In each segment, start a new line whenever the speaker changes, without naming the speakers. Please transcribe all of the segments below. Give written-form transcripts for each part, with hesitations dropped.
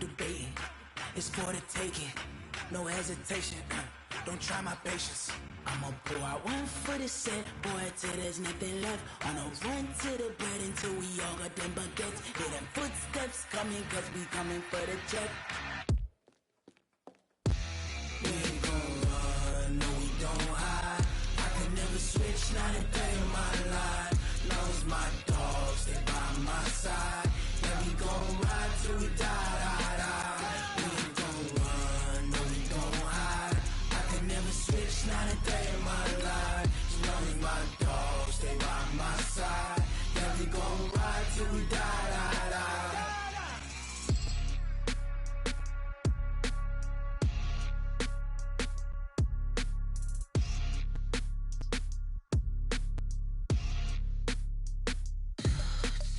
debating. It's for the taking, no hesitation. Don't try my patience. I'ma pour out one for the set, boy, till there's nothing left. On a run to the bread until we all got them baguettes. Hear them footsteps coming, cause we coming for the check. We ain't gon' run, no we don't hide. I could never switch, not a day in my life. Long as my dogs stay by my side. Yeah, we gon' ride till we die, die, die. We ain't gon' run, no we don't hide. I could never switch, not a day in my life. As long as my dogs stay by my side. Yeah, we gon' ride till we die, die, die.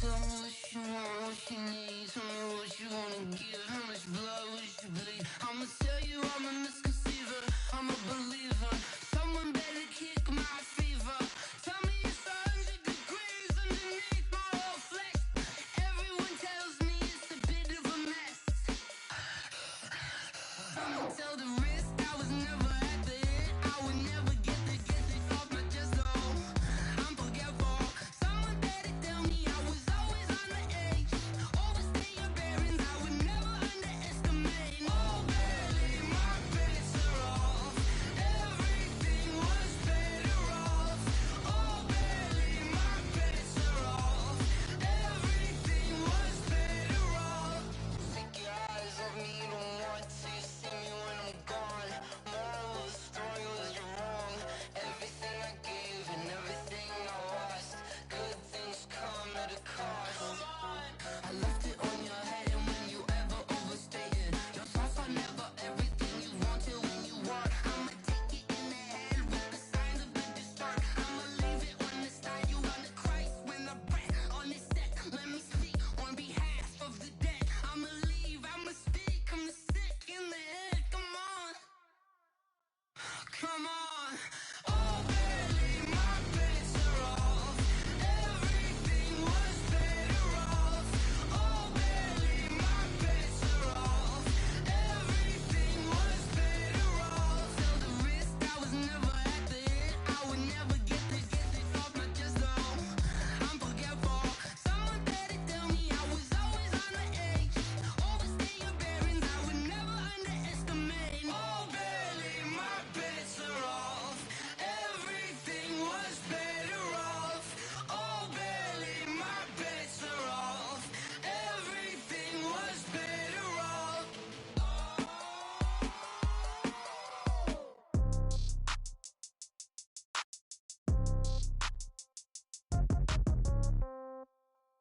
Tell me what you want, what you need. Tell me what you wanna give. How much blood would you bleed? I'ma tell you I'm a misconceiver. I'm a believer. Someone better kick my fever. Tell me it's 100 degrees underneath my whole flesh. Everyone tells me it's a bit of a mess. I'ma tell the risk I was never at the end. I would never get this off my chest. Oh, I'm forgetful. Someone better tell me I was always on the edge. Overstay your bearings. I would never underestimate. Oh, barely my bets are off. Everything was better off. Oh, barely my bets are off. Everything was better off. Take your eyes off me, don't want to see me when I'm gone. Moral of the story was you're wrong. Everything I gave and everything I lost. Good things come at a cost. I left it on your head, and when you ever overstated, your thoughts are never everything you wanted when you want. I'ma take it in the head with the signs of the distort. I'ma leave it on the side. You on the Christ when I breath on this set. Let me speak on behalf of the dead. I'ma leave, I'ma speak. I'm the sick in the head. Come on, come on. Oh, barely my bets are off. Everything was better off. Oh, barely my bets are off. Everything was better off. Tell the risk I was never at the end. I would never get this off my chest. Oh, I'm forgetful. Someone better tell me I was always on the edge. Overstay your bearings. I would never underestimate. Oh, barely my bets are off. Everything was better off. Oh, barely my bets are off. Everything was better off.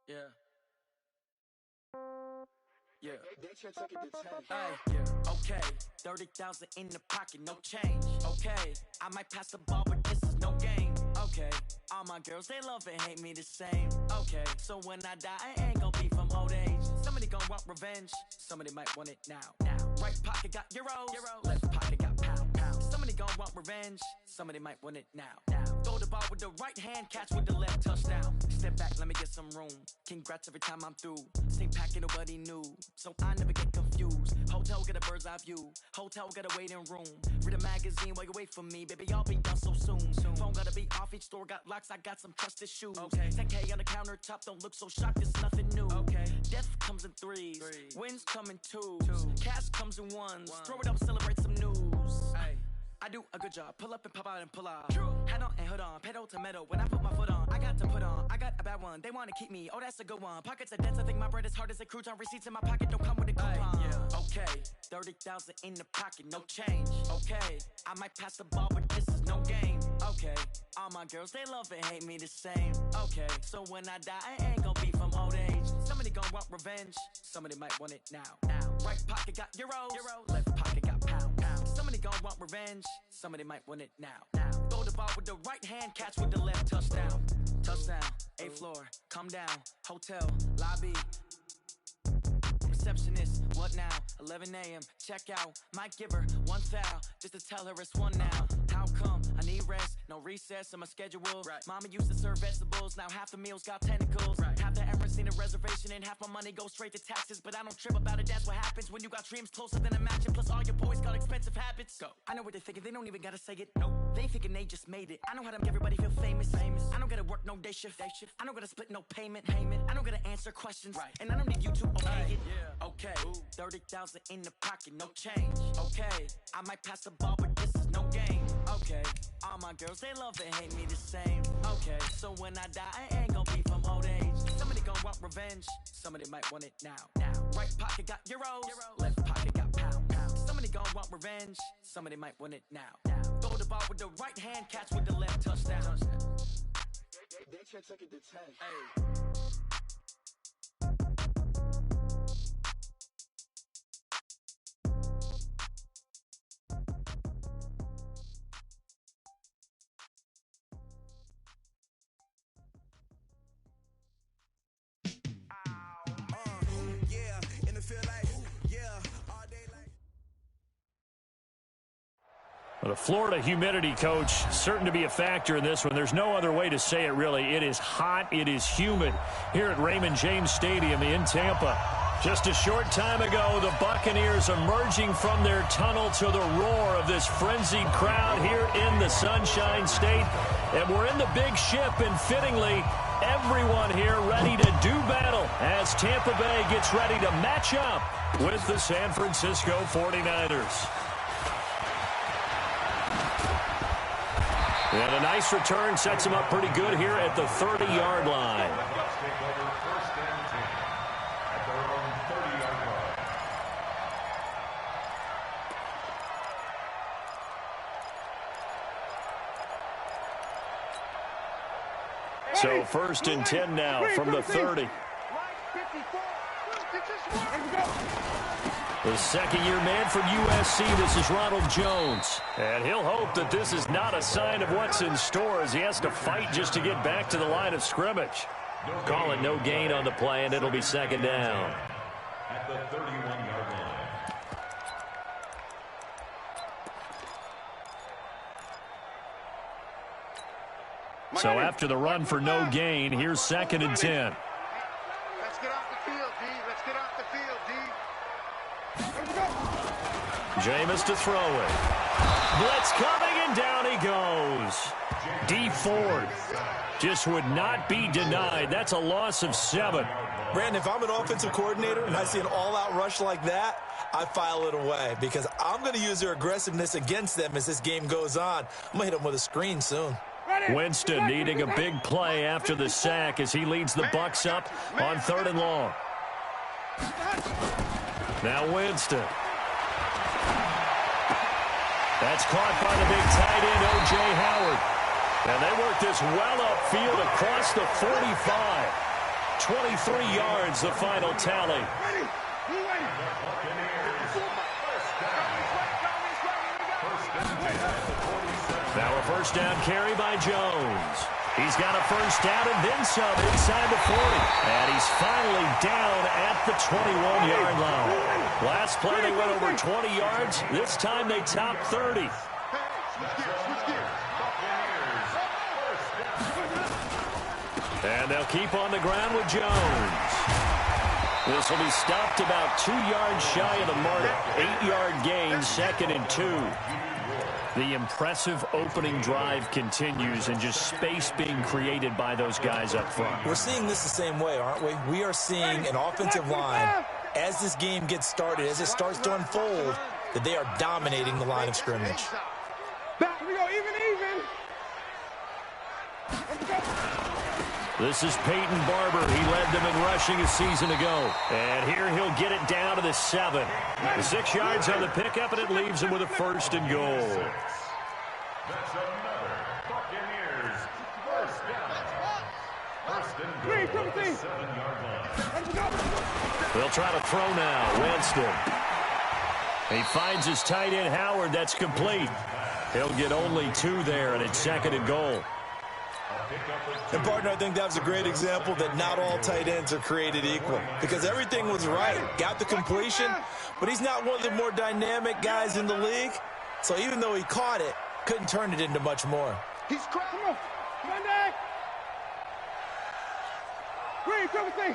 Yeah. Yeah. Ay, yeah. Okay, 30,000 in the pocket, no change. Okay, I might pass the ball, but this is no game. Okay, all my girls, they love and hate me the same. Okay, so when I die, I ain't gon' be from old age. Somebody gon' want revenge, somebody might want it now. Right pocket got euros, left pocket got pound. Somebody gon' want revenge, somebody might want it now. Throw the ball with the right hand, catch with the left, touchdown. Step back, let me get some room. Congrats every time I'm through. Same packet, nobody knew, so I never get confused. Hotel get a bird's eye view. Hotel get a waiting room. Read a magazine while you wait for me, baby. I'll be done so soon. Phone gotta be off. Each store got locks. I got some trusted shoes. Okay. 10K on the countertop. Don't look so shocked. It's nothing new. Okay. Death comes in threes. Wins come in twos. Cash comes in ones. Throw it up, celebrate some news. Ay. I do a good job, pull up and pop out and pull off. Hat on and hood on, pedal to metal. When I put my foot on, I got to put on. I got a bad one, they wanna keep me. Oh, that's a good one. Pockets are dense, I think my bread is hard as a crouton. Receipts in my pocket don't come with a coupon. Yeah. Okay, 30,000 in the pocket, no change. Okay, I might pass the ball, but this is no game. Okay, all my girls, they love and hate me the same. Okay, so when I die, I ain't gon' be from old age. Somebody gon' want revenge, somebody might want it now. Right pocket got euros, left pocket got pound. Somebody gon' want revenge, somebody might want it now. Throw the ball with the right hand, catch with the left, touchdown. Touchdown, 8th floor, come down, hotel, lobby. Receptionist, what now? 11 a.m., check out. Might give her one foul, just to tell her it's one now. How come? I need rest, no recess in my schedule. Right. Mama used to serve vegetables, now half the meals got tentacles. Right. Half the Emirates in a reservation and half my money goes straight to taxes. But I don't trip about it, that's what happens when you got dreams closer than a match. Plus all your boys got expensive habits. Go. I know what they're thinking, they don't even gotta say it. Nope. They thinking they just made it. I know how to make everybody feel famous. I don't gotta work no day shift. I don't gotta split no payment. I don't gotta answer questions. Right. And I don't need you to okay it. Yeah. Okay. 30,000 in the pocket, no change. Okay. I might pass the ball, but this is no game. Okay. All my girls, they love and hate me the same. Okay. So when I die, I ain't gonna be from old age. Somebody gon' want revenge. Somebody might want it now. Right pocket got euros. Left pocket got pounds. Somebody gon' want revenge. Somebody might want it now. Throw the ball with the right hand, catch with the left, touchdown. They took it to 10. Hey.
Well, the Florida humidity, coach, certain to be a factor in this one. There's no other way to say it, really. It is hot. It is humid here at Raymond James Stadium in Tampa. Just a short time ago, the Buccaneers emerging from their tunnel to the roar of this frenzied crowd here in the Sunshine State. And we're in the big ship, and fittingly, everyone here ready to do battle as Tampa Bay gets ready to match up with the San Francisco 49ers. And a nice return sets him up pretty good here at the 30-yard line. So 1st and 10 now from the 30. The second-year man from USC, this is Ronald Jones. And he'll hope that this is not a sign of what's in store as he has to fight just to get back to the line of scrimmage. Call it no gain on the play, and it'll be second down. At the 31-yard line. So after the run for no gain, here's 2nd and 10.
Let's get off the field, D. Let's get off the field, D.
Jameis to throw it. Blitz coming, and down he goes. Dee Ford just would not be denied. That's a loss of 7.
Brandon, if I'm an offensive coordinator and I see an all-out rush like that, I file it away because I'm going to use their aggressiveness against them as this game goes on. I'm going to hit them with a screen soon.
Winston needing a big play after the sack as he leads the Bucs up on 3rd and long. Now Winston. That's caught by the big tight end, O.J. Howard. And they work this well upfield across the 45. 23 yards, the final tally. Now a first down carry by Jones. He's got a first down and then some inside the 40. And he's finally down at the 21-yard line. Last play they went over 20 yards. This time they top 30. And they'll keep on the ground with Jones. This will be stopped about 2 yards shy of the mark. 8-yard gain, 2nd and 2. The impressive opening drive continues and just space being created by those guys up front.
We're seeing this the same way, aren't we? We are seeing an offensive line, as this game gets started, as it starts to unfold, that they are dominating the line of scrimmage.
Back we go, even.
This is Peyton Barber. He led them in rushing a season ago. And here he'll get it down to the 7. 6 yards on the pickup, and it leaves him with a 1st and goal. That's another Buccaneers first down. 1st and goal at the 7-yard line. They'll try to throw now. Winston. He finds his tight end, Howard. That's complete. He'll get only 2 there, and it's 2nd and goal.
And, partner, I think that was a great example that not all tight ends are created equal because everything was right. Got the completion, but he's not one of the more dynamic guys in the league. So even though he caught it, couldn't turn it into much more.
He's crying. Come on, Green, come with me.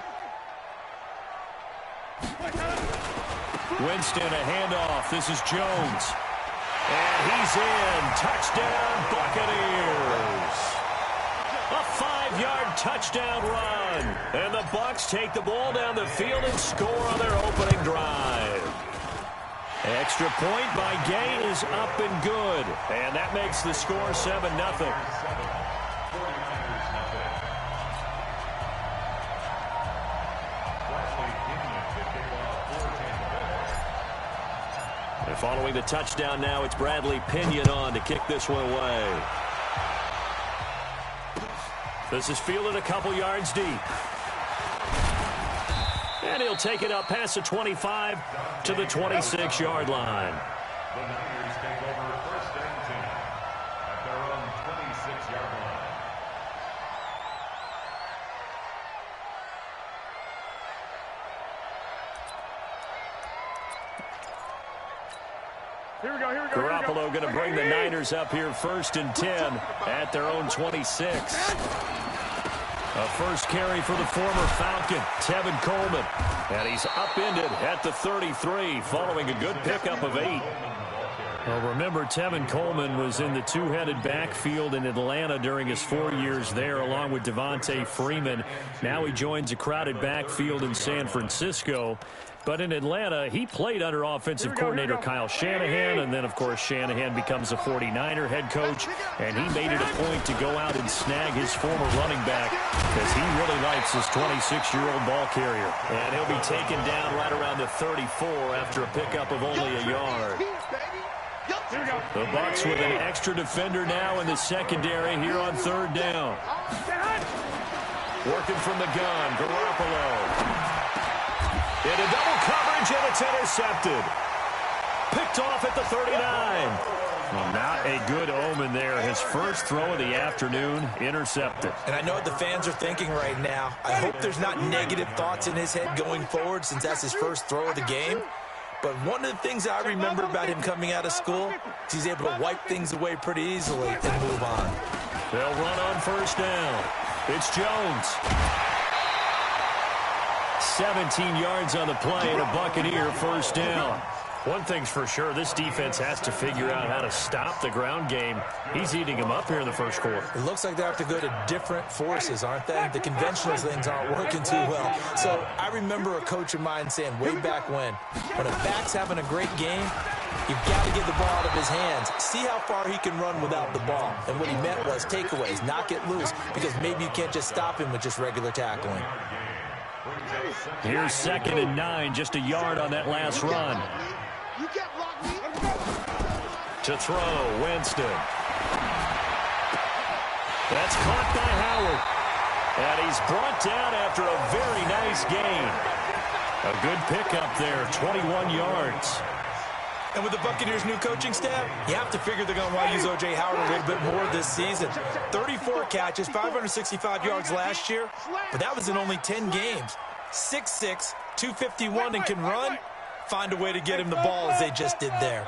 Winston, a handoff. This is Jones. And he's in. Touchdown, Buccaneers. A 5-yard touchdown run. And the Bucs take the ball down the field and score on their opening drive. Extra point by Gay is up and good. And that makes the score 7-0. And following the touchdown now, it's Bradley Pinion on to kick this one away. This is fielded a couple yards deep. And he'll take it up past the 25 to the 26-yard line.
The Niners take over first and 10 at their own 26-yard line.
Here we go.
Garoppolo going to bring the Niners up here first and 10 at their own 26. A first carry for the former Falcon, Tevin Coleman. And he's upended at the 33 following a good pickup of 8. Well, remember, Tevin Coleman was in the two-headed backfield in Atlanta during his 4 years there, along with Devontae Freeman. Now he joins a crowded backfield in San Francisco. But in Atlanta, he played under offensive coordinator Kyle Shanahan, and then, of course, Shanahan becomes a 49er head coach, and he made it a point to go out and snag his former running back because he really likes his 26-year-old ball carrier. And he'll be taken down right around the 34 after a pickup of only a yard. The Bucs with an extra defender now in the secondary here on third down. Working from the gun, Garoppolo. Into double coverage, and it's intercepted. Picked off at the 39. Well, not a good omen there. His first throw of the afternoon, intercepted.
And I know what the fans are thinking right now. I hope there's not negative thoughts in his head going forward since that's his first throw of the game. But one of the things I remember about him coming out of school is he's able to wipe things away pretty easily and move on.
They'll run on first down. It's Jones. 17 yards on the play and a Buccaneer first down. One thing's for sure, this defense has to figure out how to stop the ground game. He's eating them up here in the first quarter.
It looks like they have to go to different forces, aren't they? The conventional things aren't working too well. So I remember a coach of mine saying way back when a back's having a great game, you've got to get the ball out of his hands. See how far he can run without the ball. And what he meant was takeaways, knock it loose, because maybe you can't just stop him with just regular tackling.
Here's 2nd and 9, just a yard on that last run. To throw, Winston. That's caught by Howard. And he's brought down after a very nice gain. A good pickup there, 21 yards.
And with the Buccaneers' new coaching staff, you have to figure they're going to want to use O.J. Howard a little bit more this season. 34 catches, 565 yards last year, but that was in only 10 games. 6'6", 251, and can run. Find a way to get him the ball as they just did there.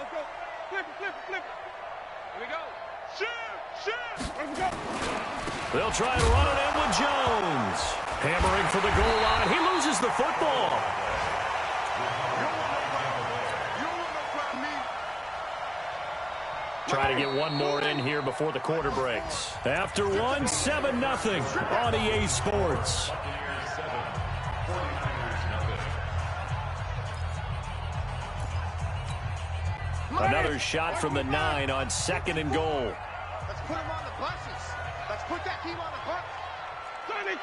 They'll try and run it in with Jones. Hammering for the goal line. He loses the football. Try to get one more in here before the quarter breaks. After one, 7-0 on EA Sports. Another shot from the 9 on 2nd and goal.
Let's put him on the buses. Let's put that team on the bus. 30.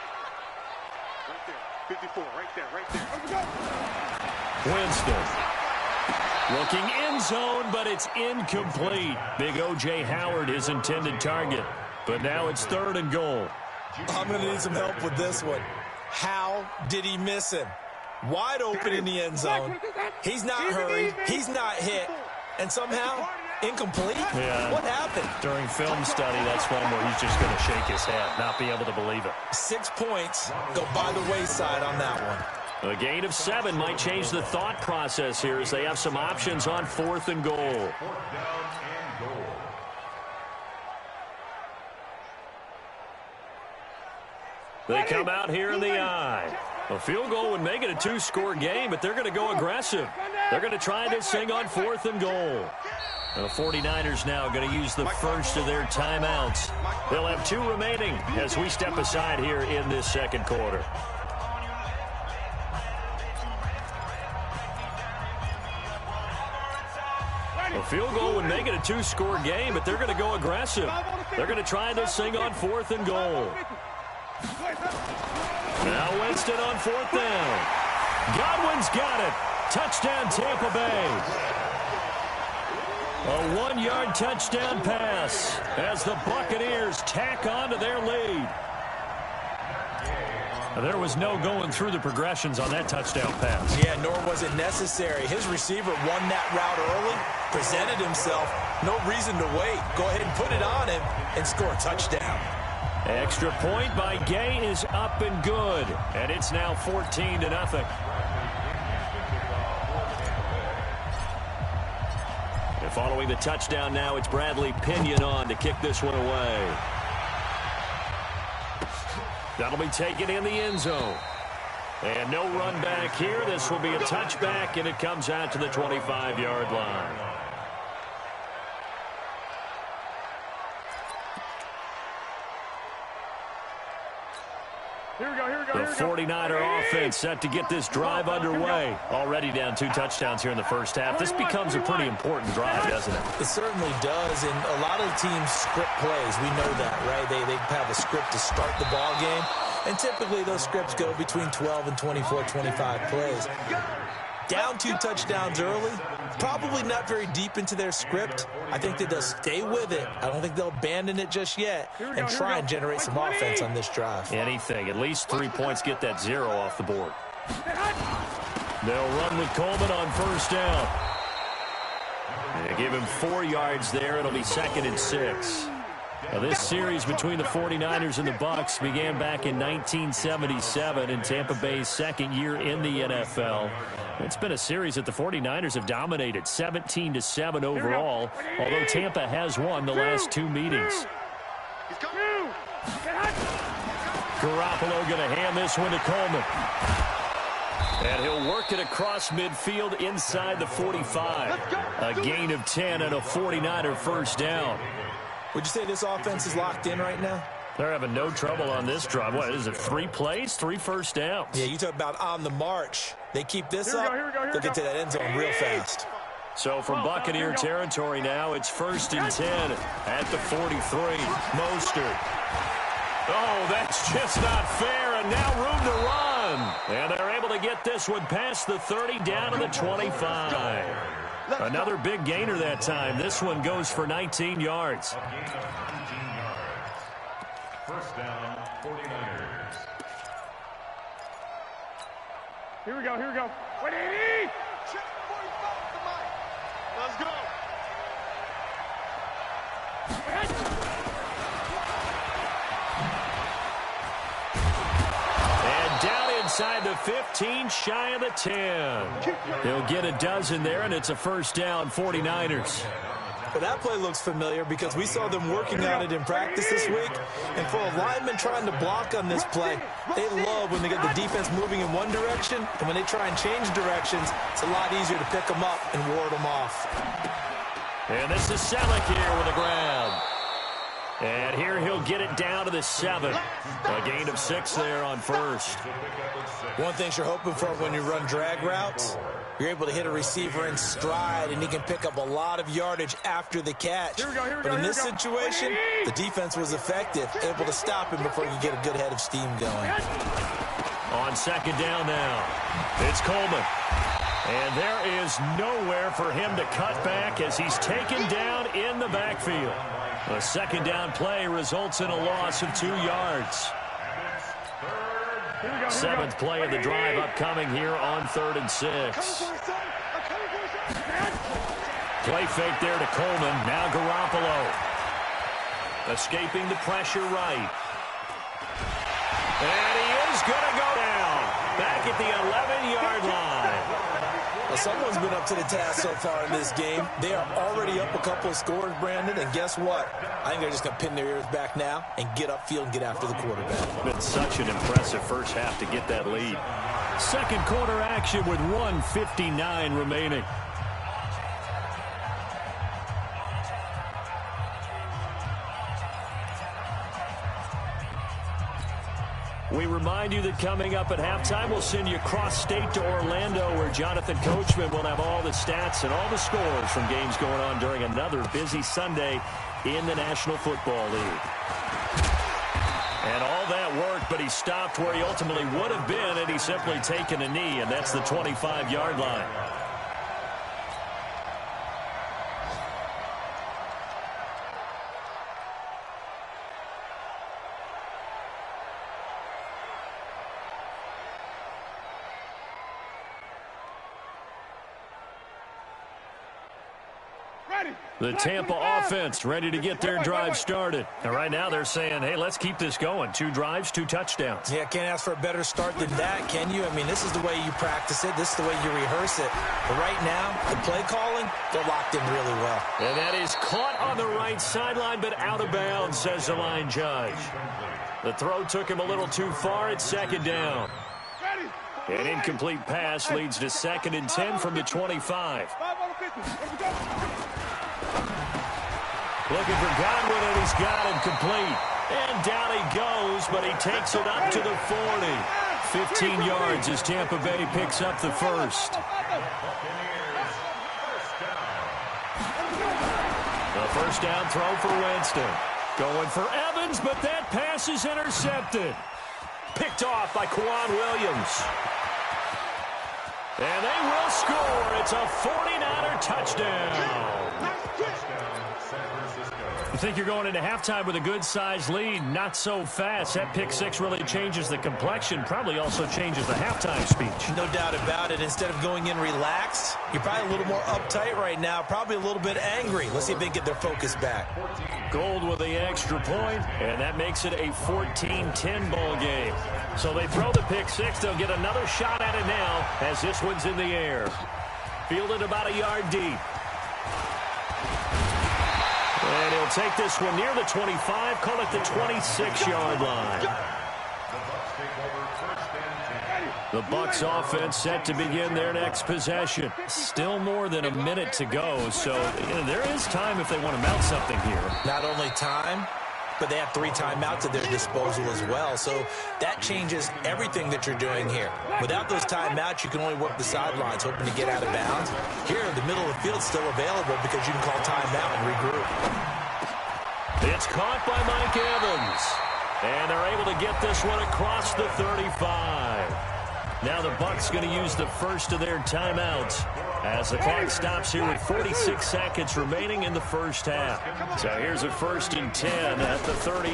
Right there. 54. Right there.
Winston. Looking end zone, but it's incomplete. Big O.J. Howard, his intended target. But now it's 3rd and goal.
I'm going to need some help with this one. How did he miss him? Wide open in the end zone. He's not hurried. He's not hit. And somehow, incomplete?
Yeah.
What happened?
During film study, that's one where he's just going to shake his head, not be able to believe it.
6 points go by the wayside on that one.
A gain of 7 might change the thought process here as they have some options on 4th and goal. They come out here in the eye. A field goal would make it a 2-score game, but they're going to go aggressive. They're going to try this thing on 4th and goal. And the 49ers now going to use the first of their timeouts. They'll have 2 remaining as we step aside here in this second quarter. A field goal would make it a 2-score game, but they're going to go aggressive. They're going to try this thing on 4th and goal. Now Winston on 4th down. Godwin's got it. Touchdown, Tampa Bay. A 1-yard touchdown pass as the Buccaneers tack on to their lead. There was no going through the progressions on that touchdown pass.
Yeah, nor was it necessary. His receiver won that route early, presented himself. No reason to wait. Go ahead and put it on him and score a touchdown.
Extra point by Gay is up and good. And it's now 14-0. And following the touchdown now, it's Bradley Pinion on to kick this one away. That'll be taken in the end zone. And no run back here. This will be a touchback, and it comes out to the 25-yard line.
Here we go.
The 49er offense set to get this drive underway. Already down 2 touchdowns here in the first half. This becomes a pretty important drive, doesn't it?
It certainly does, and a lot of teams script plays. We know that, right? They have a script to start the ball game, and typically those scripts go between 12 and 24, 25 plays. Down 2 touchdowns early, probably not very deep into their script. I think that they'll stay with it. I don't think they'll abandon it just yet and try and generate some offense on this drive.
Anything. At least 3 points, get that 0 off the board. They'll run with Coleman on first down. They give him 4 yards there. It'll be 2nd and 6. Now, this series between the 49ers and the Bucs began back in 1977 in Tampa Bay's 2nd year in the NFL. It's been a series that the 49ers have dominated, 17-7 overall, although Tampa has won the last 2 meetings. Garoppolo going to hand this one to Coleman. And he'll work it across midfield inside the 45. A gain of 10 and a 49er first down.
Would you say this offense is locked in right now?
They're having no trouble on this drive. What is it, 3 plays, 3 first downs?
Yeah, you talk about on the march. They keep this up, they'll get to that end zone real fast.
So from Buccaneer territory now, it's 1st and 10 at the 43. Mostert. Oh, that's just not fair, and now room to run. And they're able to get this one past the 30 down to the 25. Another big gainer that time. This one goes for 19 yards.
First down, 49ers.
Here we go. 180. Check 45 to Mike. Let's go.
And down inside the 15, shy of the 10. He'll get a dozen there, and it's a first down, 49ers.
But that play looks familiar because we saw them working on it in practice this week. And for a lineman trying to block on this play, they love when they get the defense moving in one direction. And when they try and change directions, it's a lot easier to pick them up and ward them off.
And this is Selleck here with a grab. And here he'll get it down to the 7. A gain of 6 there on first.
One thing you're hoping for when you run drag routes, you're able to hit a receiver in stride, and he can pick up a lot of yardage after the catch. But in this situation, the defense was effective, able to stop him before he could get a good head of steam going.
On second down now, it's Coleman. And there is nowhere for him to cut back as he's taken down in the backfield. A second down play results in a loss of 2 yards. 7th play of the drive upcoming here on 3rd and 6. Play fake there to Coleman. Now Garoppolo. Escaping the pressure right. And he is going to go down. Back at the 11-yard line.
Well, someone's been up to the task so far in this game. They are already up a couple of scores, Brandon, and guess what? I think they're just going to pin their ears back now and get upfield and get after the quarterback.
Been such an impressive first half to get that lead. Second quarter action with 1:59 remaining. We remind you that coming up at halftime, we'll send you cross-state to Orlando, where Jonathan Coachman will have all the stats and all the scores from games going on during another busy Sunday in the National Football League. And all that worked, but he stopped where he ultimately would have been had he simply taken a knee, and that's the 25-yard line. The Tampa offense ready to get their drive started. And right now they're saying, hey, let's keep this going. 2 drives, 2 touchdowns.
Yeah, can't ask for a better start than that, can you? I mean, this is the way you practice it. This is the way you rehearse it. But right now, the play calling, they're locked in really well.
And that is caught on the right sideline, but out of bounds, says the line judge. The throw took him a little too far. It's second down. An incomplete pass leads to 2nd and 10 from the 25. Looking for Godwin, and he's got him complete. And down he goes, but he takes it up to the 40. 15 yards as Tampa Bay picks up the first. The first down throw for Winston. Going for Evans, but that pass is intercepted. Picked off by Kwan Williams. And they will score. It's a 49er touchdown. You think you're going into halftime with a good-sized lead. Not so fast. That pick six really changes the complexion. Probably also changes the halftime speech.
No doubt about it. Instead of going in relaxed, you're probably a little more uptight right now. Probably a little bit angry. Let's see if they get their focus back.
Gold with the extra point, and that makes it a 14-10 ball game. So they throw the pick six. They'll get another shot at it now as this one's in the air. Fielded about a yard deep. And he'll take this one near the 25, call it the 26-yard line. The Bucs offense set to begin their next possession. Still more than a minute to go, so there is time if they want to mount something here.
Not only time, but they have 3 timeouts at their disposal as well. So that changes everything that you're doing here. Without those timeouts, you can only work the sidelines, hoping to get out of bounds. Here, the middle of the field's still available because you can call timeout and regroup.
It's caught by Mike Evans. And they're able to get this one across the 35. Now the Bucs going to use the first of their timeouts as the clock stops here with 46 seconds remaining in the first half. So here's a 1st and 10 at the 38.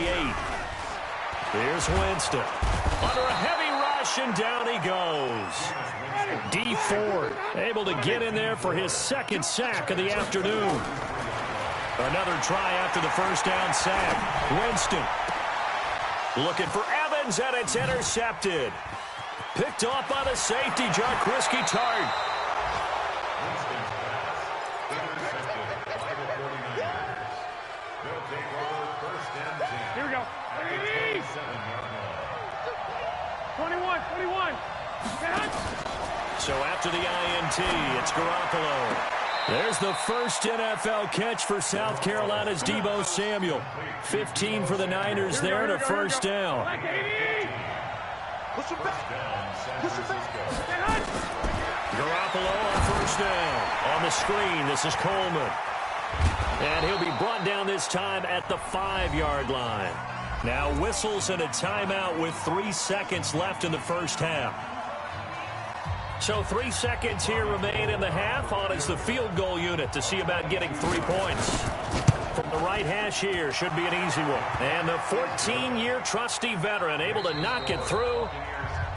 Here's Winston. Under a heavy rush, and down he goes. Dee Ford able to get in there for his 2nd sack of the afternoon. Another try after the first down sack. Winston looking for Evans, and it's intercepted. Picked off by the safety, Jaquiski Tartt.
Here we go. 21.
So after the INT, it's Garoppolo. There's the first NFL catch for South Carolina's Deebo Samuel. 15 for the Niners there and a first down. Garoppolo on first down. On the screen, this is Coleman. And he'll be brought down this time at the 5-yard line. Now whistles and a timeout with 3 seconds left in the first half. So 3 seconds here remain in the half. On is the field goal unit to see about getting 3 points. From the right hash here, should be an easy one. And the 14-year trusty veteran able to knock it through.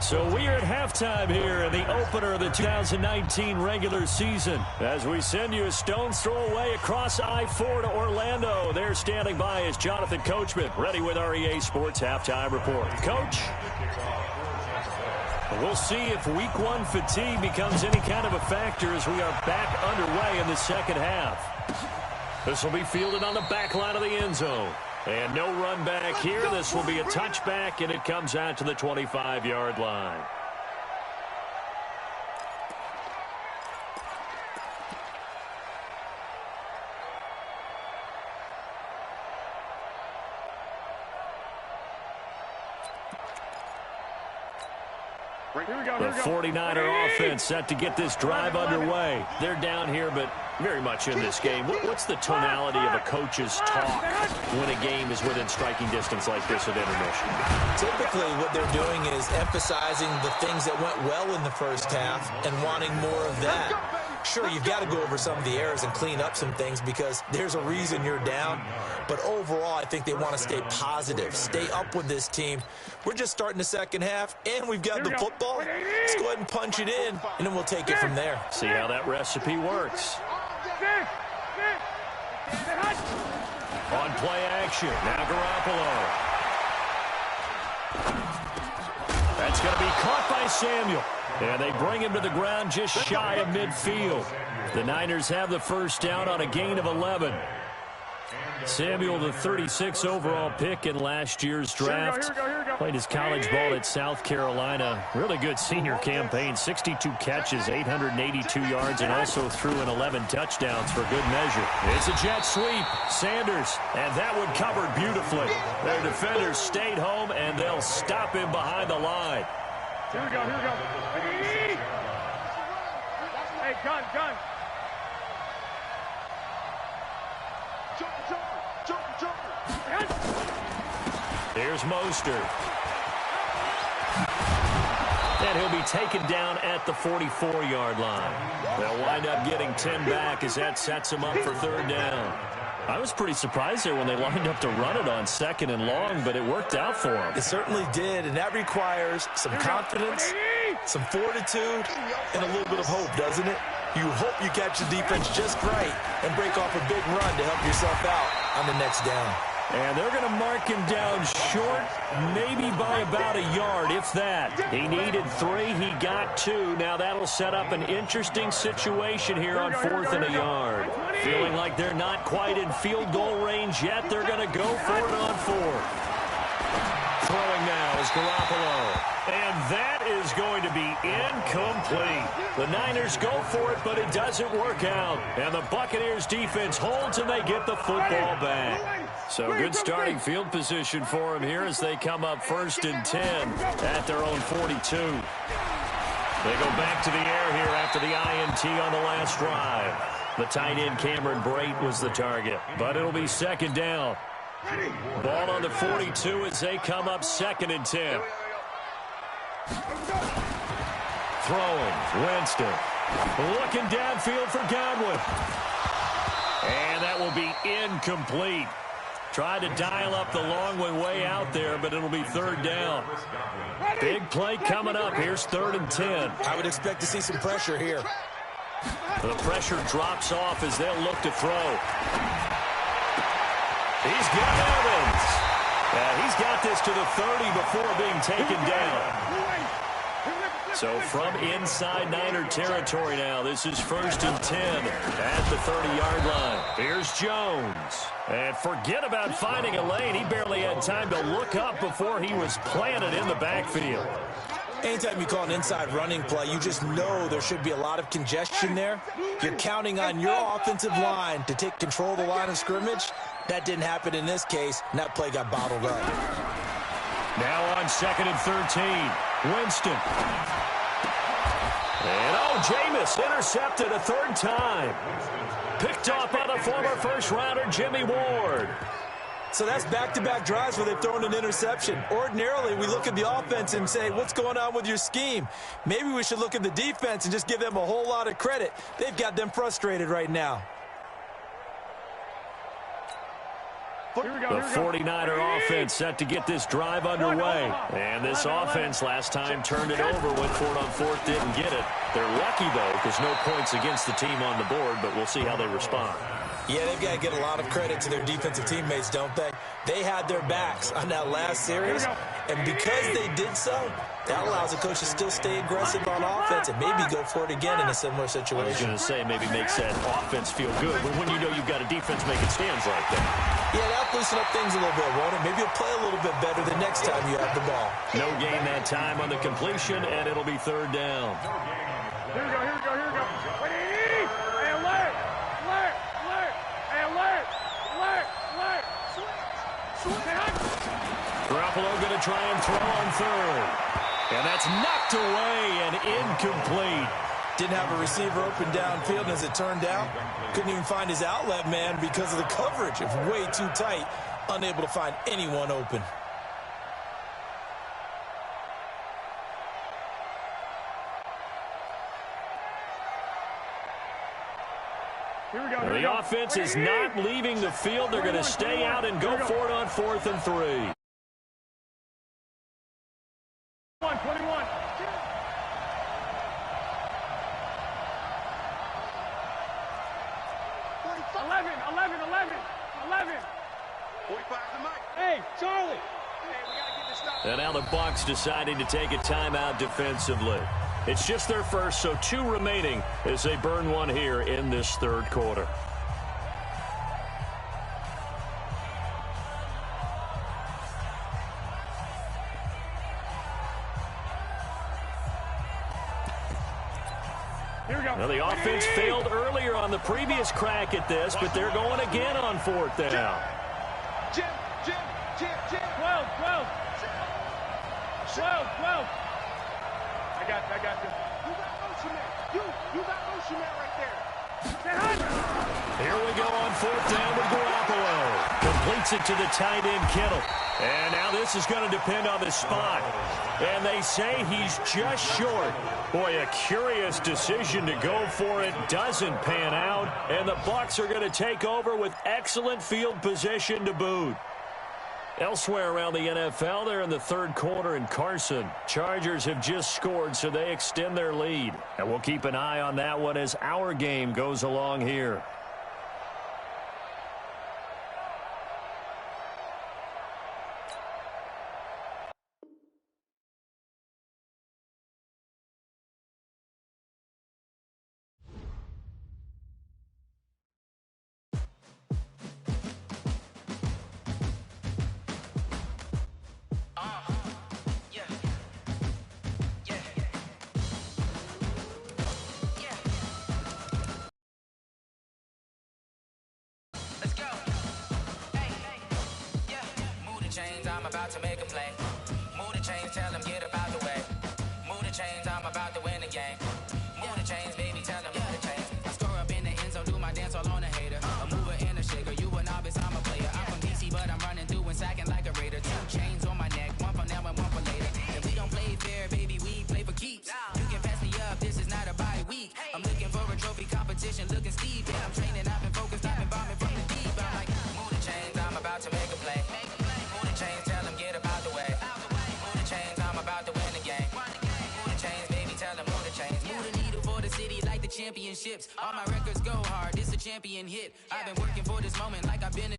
So we are at halftime here in the opener of the 2019 regular season. As we send you a stone's throw away across I-4 to Orlando. There standing by is Jonathan Coachman, ready with our EA Sports Halftime Report. Coach? We'll see if week one fatigue becomes any kind of a factor as we are back underway in the second half. This will be fielded on the back line of the end zone. And no run back here. This will be a touchback, and it comes out to the 25-yard line. The 49er offense set to get this drive underway. They're down here, but very much in this game. What's the tonality of a coach's talk when a game is within striking distance like this at intermission?
Typically, what they're doing is emphasizing the things that went well in the first half and wanting more of that. Sure, you've got to go over some of the errors and clean up some things because there's a reason you're down. But overall, I think they want to stay positive, stay up with this team. We're just starting the second half, and we've got the football. Let's go ahead and punch it in, and then we'll take it from there.
See how that recipe works. On play action, now Garoppolo. That's going to be caught by Samuel. And they bring him to the ground just shy of midfield. The Niners have the first down on a gain of 11. Samuel, the 36 overall pick in last year's draft. Played his college ball at South Carolina. Really good senior campaign. 62 catches, 882 yards, and also threw in 11 touchdowns for good measure. It's a jet sweep. Sanders, and that one covered beautifully. Their defenders stayed home, and they'll stop him behind the line.
Here we go, here we go. Hey, gun. Jump.
Here's Mostert. And he'll be taken down at the 44-yard line. They'll wind up getting 10 back as that sets him up for third down. I was pretty surprised there when they lined up to run it on second and long, but it worked out for them.
It certainly did, and that requires some confidence, some fortitude, and a little bit of hope, doesn't it? You hope you catch the defense just right and break off a big run to help yourself out on the next down.
And they're going to mark him down short, maybe by about a yard, if that. He needed 3. He got 2. Now that'll set up an interesting situation here on 4th and a yard. Feeling like they're not quite in field goal range yet. They're going to go for it on 4th. Throwing now is Garoppolo. And that is going to be incomplete. The Niners go for it, but it doesn't work out. And the Buccaneers defense holds, and they get the football back. So good starting field position for them here as they come up 1st and 10 at their own 42. They go back to the air here after the INT on the last drive. The tight end Cameron Brate was the target, but it'll be 2nd down. Ball on the 42 as they come up 2nd and 10. Throwing, Winston. Looking downfield for Godwin. And that will be incomplete. Tried to dial up the long one way out there, but it'll be 3rd down. Big play coming up. Here's 3rd and 10.
I would expect to see some pressure here.
The pressure drops off as they'll look to throw. He's got Evans. He's got this to the 30 before being taken down. So from inside Niner territory now, this is 1st and 10 at the 30-yard line. Here's Jones. And forget about finding a lane. He barely had time to look up before he was planted in the backfield.
Anytime you call an inside running play, you just know there should be a lot of congestion there. You're counting on your offensive line to take control of the line of scrimmage. That didn't happen in this case, and that play got bottled up.
Now on 2nd and 13, Winston. And Jameis intercepted a 3rd time. Picked off by the former first-rounder Jimmy Ward.
So that's back-to-back drives where they've thrown an interception. Ordinarily, we look at the offense and say, what's going on with your scheme? Maybe we should look at the defense and just give them a whole lot of credit. They've got them frustrated right now.
The 49er offense set to get this drive underway. And this offense last time turned it over, went for it on 4th, didn't get it. They're lucky, though, because no points against the team on the board, but we'll see how they respond.
Yeah, they've got to get a lot of credit to their defensive teammates, don't they? They had their backs on that last series, And because they did so, that allows the coach to still stay aggressive on offense and maybe go for it again in a similar situation.
I was going to say maybe makes that offense feel good when you know you've got a defense making stands like that.
Yeah, that'll loosen up things a little bit, won't it? Maybe you'll play a little bit better the next time you have the ball.
No gain that time on the completion, and it'll be third down.
Here we go, here we go, here we go. Wait, hey, alert! Alert! Alert! Hey, alert! Alert! Alert!
Garoppolo going to try and throw on third. And that's knocked away and incomplete.
Didn't have a receiver open downfield, and as it turned out, couldn't even find his outlet man because of the coverage. It was way too tight, unable to find anyone open.
Here we go, here
The
we go.
offense is not leaving the field. They're going to stay out and go for it on 4th and 3.
21. 11. 45 to Mike. Hey, Charlie. Hey, we got to get this stuff.
And now the Bucs deciding to take a timeout defensively. It's just their first, so 2 remaining as they burn one here in this third quarter.
Here we go.
Now the offense failed earlier on the previous crack at this, but they're going again on 4th down.
Jim. 12. I got you. You got motion man. You got motion man right there.
Here we go on 4th down with Garoppolo. Completes it to the tight end, Kittle. And now this is going to depend on the spot. And they say he's just short. Boy, a curious decision to go for it. Doesn't pan out. And the Bucs are going to take over with excellent field position to boot. Elsewhere around the NFL, they're in the third quarter in Carson. Chargers have just scored, so they extend their lead. And we'll keep an eye on that one as our game goes along here.
I'm about to make a play. Move the chains, tell them get up out the way. Move the chains, I'm about to win the game. Move the chains, baby, tell them move the chains. I score up in the end zone, do my dance all on a hater. A mover and a shaker, you a novice, I'm a player. I'm from DC, but I'm running through and sacking like a raider. 2 chains on my neck, one for now and one for later. If we don't play fair, baby, we play for keeps. You can pass me up, this is not a bye week. I'm looking for a trophy competition, looking steep. Yeah, I'm training, I've been focused, I've been bombing from the deep. I'm like, move the chains, I'm about to make a play. Move the chains, tell them get up out the way. Move the chains, I'm about to win the game. Move the chains, baby, tell them move the chains. Move the needle for the city like the championships. All my records go hard, it's a champion hit. I've been working for this moment like I've been